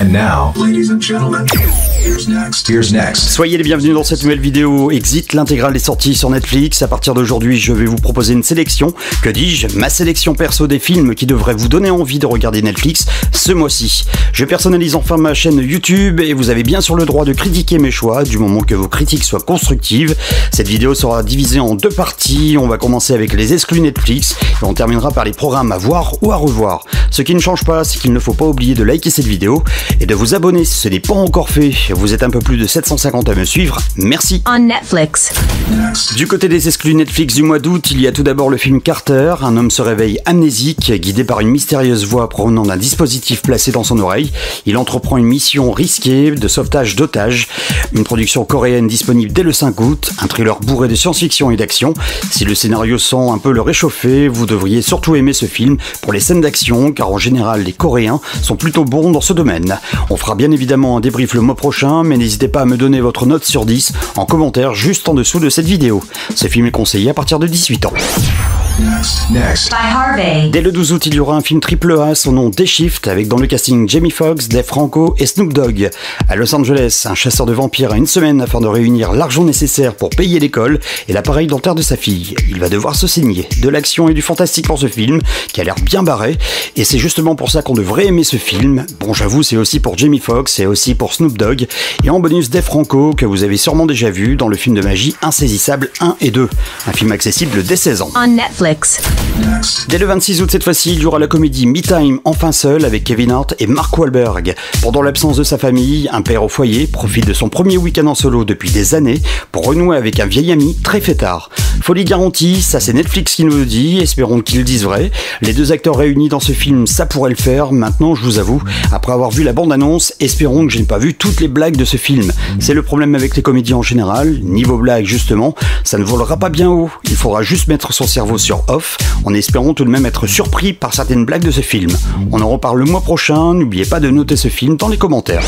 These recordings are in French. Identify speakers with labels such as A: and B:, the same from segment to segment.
A: And now, ladies and gentlemen, here's next.
B: Soyez les bienvenus dans cette nouvelle vidéo. Exit, l'intégrale est sortie sur Netflix. À partir d'aujourd'hui, je vais vous proposer une sélection, que dis-je, ma sélection perso des films qui devraient vous donner envie de regarder Netflix ce mois-ci. Je personnalise enfin ma chaîne YouTube et vous avez bien sûr le droit de critiquer mes choix, du moment que vos critiques soient constructives. Cette vidéo sera divisée en deux parties. On va commencer avec les exclus Netflix et on terminera par les programmes à voir ou à revoir. Ce qui ne change pas, c'est qu'il ne faut pas oublier de liker cette vidéo et de vous abonner si ce n'est pas encore fait. Vous êtes un peu plus de 750 à me suivre, merci.
C: On Netflix.
A: Next.
B: Du côté des exclus Netflix du mois d'août, il y a tout d'abord le film Carter. Un homme se réveille amnésique, guidé par une mystérieuse voix provenant d'un dispositif placé dans son oreille. Il entreprend une mission risquée de sauvetage d'otages. Une production coréenne disponible dès le 5 août, un thriller bourré de science-fiction et d'action. Si le scénario sent un peu le réchauffer, vous devriez surtout aimer ce film pour les scènes d'action, car en général les Coréens sont plutôt bons dans ce domaine. On fera bien évidemment un débrief le mois prochain, mais n'hésitez pas à me donner votre note sur 10 en commentaire juste en dessous de cette vidéo. Ce film est conseillé à partir de 18 ans.
A: Next.
C: By Harvey.
B: Dès le 12 août, il y aura un film AAA, son nom Day-Shift, avec dans le casting Jamie Foxx, Dave Franco et Snoop Dogg. À Los Angeles, un chasseur de vampires a une semaine afin de réunir l'argent nécessaire pour payer l'école et l'appareil dentaire de sa fille. Il va devoir se saigner. De l'action et du fantastique pour ce film, qui a l'air bien barré, et c'est justement pour ça qu'on devrait aimer ce film. Bon, j'avoue, c'est aussi pour Jamie Foxx, c'est aussi pour Snoop Dogg, et en bonus Dave Franco, que vous avez sûrement déjà vu dans le film de magie Insaisissable 1 et 2, un film accessible dès 16 ans.
C: On Netflix.
A: Next.
B: Dès le 26 août cette fois-ci, il y aura la comédie Me Time, enfin seul, avec Kevin Hart et Mark Wahlberg. Pendant l'absence de sa famille, un père au foyer profite de son premier week-end en solo depuis des années pour renouer avec un vieil ami très fêtard. Folie garantie, ça c'est Netflix qui nous le dit, espérons qu'ils le disent vrai. Les deux acteurs réunis dans ce film, ça pourrait le faire. Maintenant, je vous avoue, après avoir vu la bande-annonce, espérons que je n'ai pas vu toutes les blagues de ce film. C'est le problème avec les comédies en général. Niveau blague, justement, ça ne volera pas bien haut. Il faudra juste mettre son cerveau sur off, en espérant tout de même être surpris par certaines blagues de ce film. On en reparle le mois prochain, n'oubliez pas de noter ce film dans les commentaires.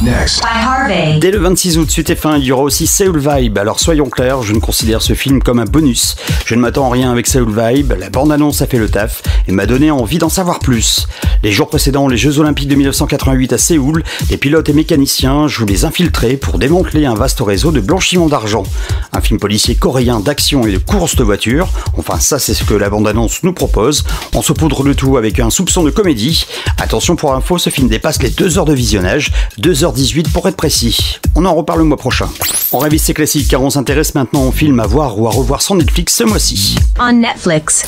A: Next.
C: By Harvey.
B: Dès le 26 août, suite et fin, il y aura aussi Seoul Vibe. Alors soyons clairs, je ne considère ce film comme un bonus. Je ne m'attends à rien avec Seoul Vibe, la bande-annonce a fait le taf et m'a donné envie d'en savoir plus. Les jours précédents, les Jeux Olympiques de 1988 à Séoul, les pilotes et mécaniciens jouent les infiltrés pour démanteler un vaste réseau de blanchiment d'argent. Un film policier coréen d'action et de course de voitures, enfin ça c'est ce que la bande-annonce nous propose. On saupoudre le tout avec un soupçon de comédie. Attention pour info, ce film dépasse les 2 heures de visionnage, 2h18 pour être précis. On en reparle le mois prochain. On révise ces classiques car on s'intéresse maintenant aux films à voir ou à revoir sur Netflix ce mois-ci.
C: On Netflix.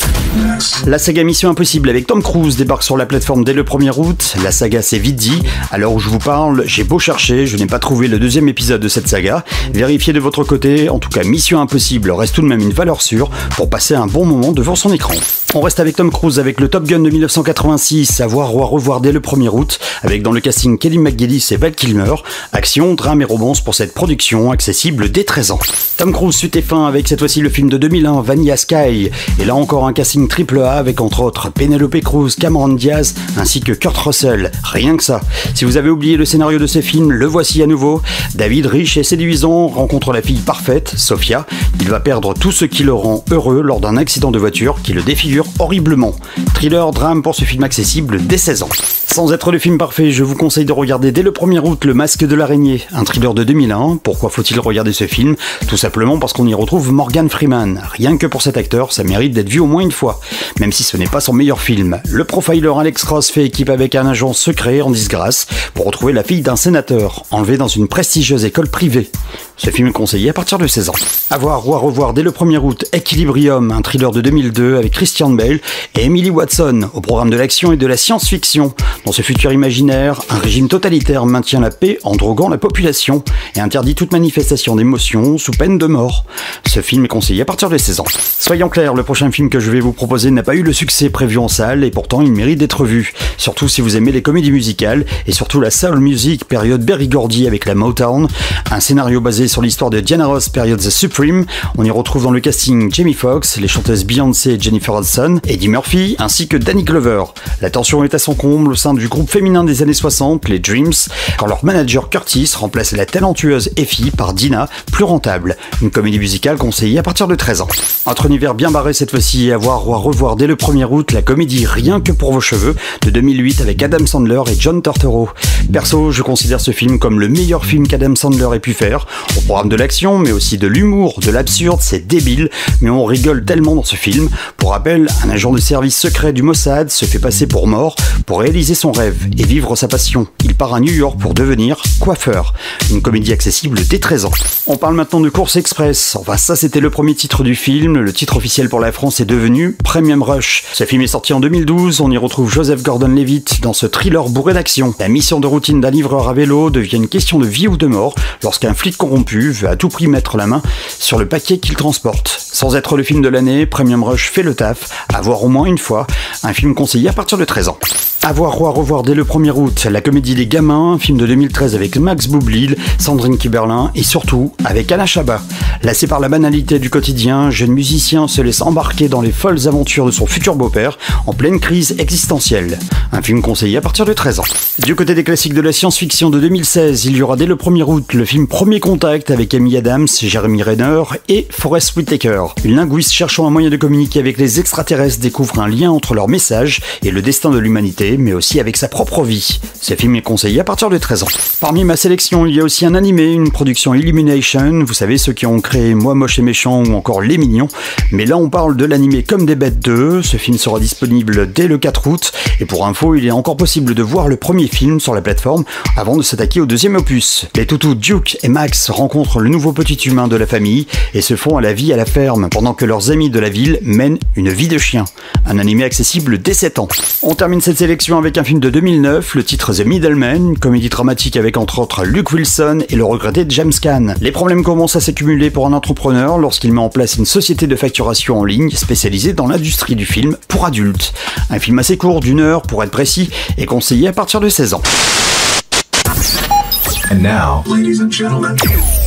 B: La saga Mission Impossible avec Tom Cruise débarque sur la plateforme dès le 1er août. La saga c'est vite dit. À l'heure où je vous parle, j'ai beau chercher, je n'ai pas trouvé le deuxième épisode de cette saga. Vérifiez de votre côté, en tout cas Mission Impossible reste tout de même une valeur sûre pour passer un bon moment devant son écran. On reste avec Tom Cruise avec le Top Gun de 1986 à voir ou à revoir dès le 1er août, avec dans le casting Kelly McGillis et Val Kilmer. Action, drame et romance pour cette production accessible dès 13 ans. Tom Cruise suite et fin avec cette fois-ci le film de 2001 Vanilla Sky, et là encore un casting AAA avec entre autres Penelope Cruz, Cameron Diaz ainsi que Kurt Russell, rien que ça. Si vous avez oublié le scénario de ce film, le voici à nouveau. David, riche et séduisant, rencontre la fille parfaite, Sophia. Il va perdre tout ce qui le rend heureux lors d'un accident de voiture qui le défigure horriblement. Thriller, drame pour ce film accessible dès 16 ans. Sans être le film parfait, je vous conseille de regarder dès le 1er août Le Masque de l'araignée, un thriller de 2001. Pourquoi faut-il regarder ce film? Tout simplement parce qu'on y retrouve Morgan Freeman. Rien que pour cet acteur, ça mérite d'être vu au moins une fois, même si ce n'est pas son meilleur film. Le profiler Alex Ross fait équipe avec un agent secret en disgrâce pour retrouver la fille d'un sénateur, enlevée dans une prestigieuse école privée. Ce film est conseillé à partir de 16 ans. À voir ou à revoir dès le 1er août Equilibrium, un thriller de 2002 avec Christian Bale et Emily Watson, au programme de l'action et de la science-fiction. Dans ce futur imaginaire, un régime totalitaire maintient la paix en droguant la population et interdit toute manifestation d'émotion sous peine de mort. Ce film est conseillé à partir de 16 ans. Soyons clairs, le prochain film que je vais vous proposer n'a pas eu le succès prévu en salle et pourtant il mérite d'être vu. Surtout si vous aimez les comédies musicales et surtout la soul music période Berry Gordy avec la Motown. Un scénario basé sur l'histoire de Diana Ross, période The Supreme. On y retrouve dans le casting Jamie Foxx, les chanteuses Beyoncé et Jennifer Hudson, Eddie Murphy, ainsi que Danny Glover. La tension est à son comble au sein du groupe féminin des années 60, les Dreams, quand leur manager Curtis remplace la talentueuse Effie par Dina, plus rentable. Une comédie musicale conseillée à partir de 13 ans. Entre univers bien barré cette fois-ci et à voir ou à revoir dès le 1er août la comédie Rien que pour vos cheveux de 2008 avec Adam Sandler et John Turturro. Perso, je considère ce film comme le meilleur film qu'Adam Sandler ait pu faire. Au programme de l'action, mais aussi de l'humour, de l'absurde, c'est débile, mais on rigole tellement dans ce film. Pour rappel, un agent de service secret du Mossad se fait passer pour mort pour réaliser son rêve et vivre sa passion. Il part à New York pour devenir coiffeur. Une comédie accessible dès 13 ans. On parle maintenant de Course Express. Enfin, ça c'était le premier titre du film. Le titre officiel pour la France est devenu Premium Rush. Ce film est sorti en 2012. On y retrouve Joseph Gordon-Levitt dans ce thriller bourré d'action. La mission de routine d'un livreur à vélo devient une question de vie ou de mort lorsqu'un flic corrompu veut à tout prix mettre la main sur le paquet qu'il transporte. Sans être le film de l'année, Premium Rush fait le taf, à voir au moins une fois. Un film conseillé à partir de 13 ans. À voir ou à revoir dès le 1er août, la comédie Les Gamins, un film de 2013 avec Max Boublil, Sandrine Kiberlin et surtout avec Alain Chabat. Lassé par la banalité du quotidien, jeune musicien se laisse embarquer dans les folles aventures de son futur beau-père en pleine crise existentielle. Un film conseillé à partir de 13 ans. Du côté des classiques de la science-fiction de 2016, il y aura dès le 1er août le film Premier Contact avec Amy Adams, Jeremy Renner et Forest Whitaker. Une linguiste cherchant un moyen de communiquer avec les extraterrestres découvre un lien entre leur message et le destin de l'humanité, mais aussi avec sa propre vie. Ce film est conseillé à partir de 13 ans. Parmi ma sélection, il y a aussi un animé, une production Illumination, vous savez ceux qui ont créé Moi Moche et Méchant ou encore Les Mignons, mais là on parle de l'animé Comme des Bêtes 2, ce film sera disponible dès le 4 août, et pour info, il est encore possible de voir le premier film sur la plateforme avant de s'attaquer au deuxième opus. Les toutous Duke et Max rencontrent le nouveau petit humain de la famille et se font à la vie à la ferme, pendant que leurs amis de la ville mènent une vie de chien. Un animé accessible dès 7 ans. On termine cette sélection avec un film de 2009, le titre The Middleman, une comédie dramatique avec entre autres Luke Wilson et le regretté James Caan. Les problèmes commencent à s'accumuler pour un entrepreneur lorsqu'il met en place une société de facturation en ligne spécialisée dans l'industrie du film pour adultes. Un film assez court, d'1 heure pour être précis, et conseillé à partir de 16 ans.
A: And now, ladies and gentlemen,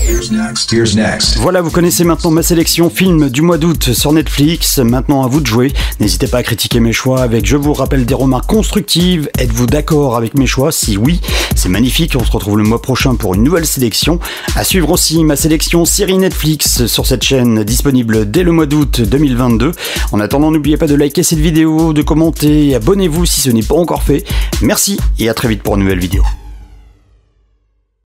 A: here's next. Here's next.
B: Voilà, vous connaissez maintenant ma sélection film du mois d'août sur Netflix. Maintenant à vous de jouer. N'hésitez pas à critiquer mes choix avec, je vous rappelle, des remarques constructives. Êtes-vous d'accord avec mes choix? Si oui, c'est magnifique. On se retrouve le mois prochain pour une nouvelle sélection. À suivre aussi ma sélection série Netflix sur cette chaîne, disponible dès le mois d'août 2022. En attendant, n'oubliez pas de liker cette vidéo, de commenter et abonnez-vous si ce n'est pas encore fait. Merci et à très vite pour une nouvelle vidéo.